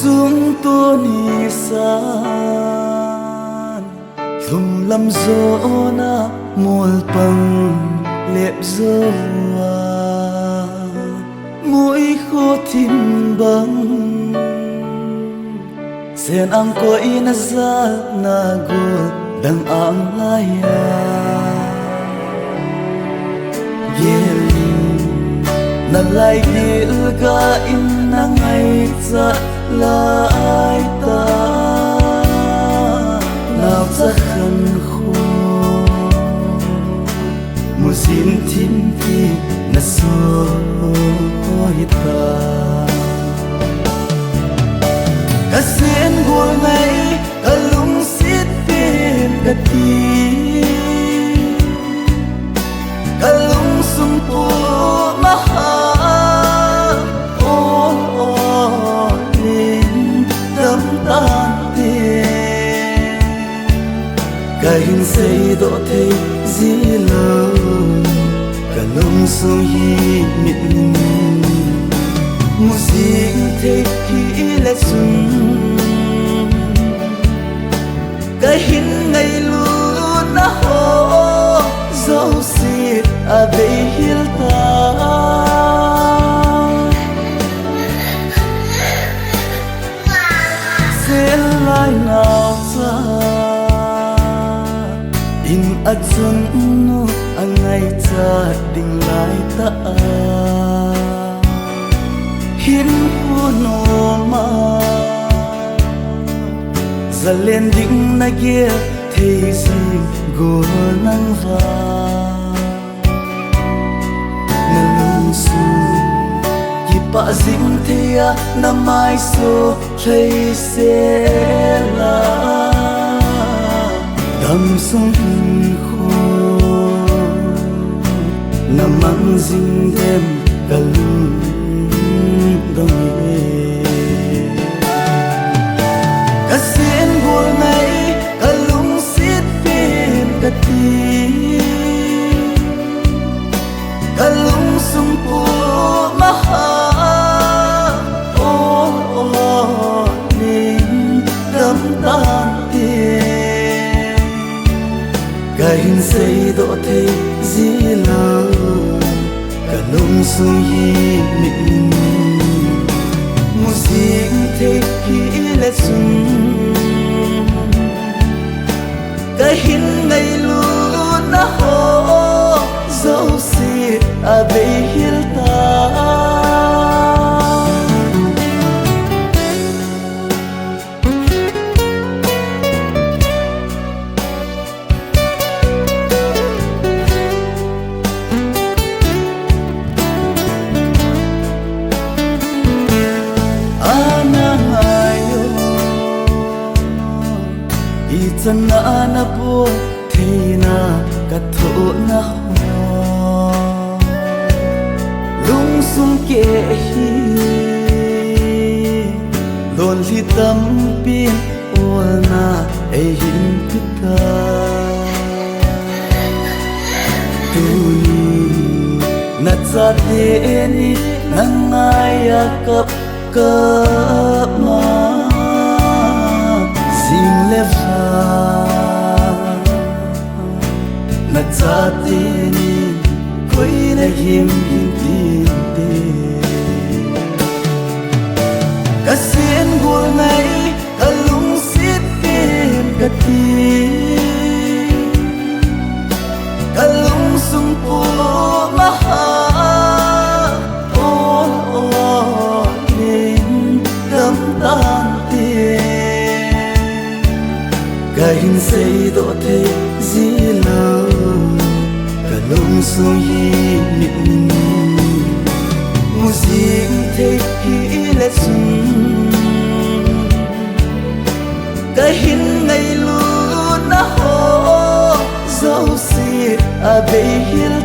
sung tô ni san lung lam gió na mol pang lep gió mũi khô thìn băng sen ang ko inazal na gul dang ang laya na lai il ga in na ngay cha lai ta nào cha khăn khô mu xin thiên thi na so ta ka sen gol ngay ka lung sit pin ka ti ka lung sum po maha kahin say do thấy dĩ lâu cả lông sông hi mịt mu ding thấy khi lệ xuân kahin ngày luôn na ho dấu xịt à bê hill ta sẽ lại nào ta in adzun nu angai cha ding lai ta hin no ma zalen ding na ge thei si go nang va na lung su ki pa zing thea na mai so thei se la dam sung khô na mang dinh đêm cả lưng đông ye cả sen gol ngay cả lung sit pin cả ti cả lung sung po maha o nin đam tan kahin say do thấy dĩ lâu cả lông sông hi mịt mu ding thấy khi lệ xuân kahin ngày luôn na ho dấu xịt à bê hill ta chân na na po thì na cả thổ na ho lung sum ke hi lon li tam pin ol na e hin pita tu ni na cha te ni nang aya kap kap ma sing le na cha te ni koi na him him tin te ka sen gol ngai ka lung sit pin ka ti ka lung sum po maha o nin dam tan te kahin say do thấy dĩ lâu cả lông sông hi mịt mu ding thấy khi lệ xuân kahin ngày luôn na ho dấu xịt à bê hill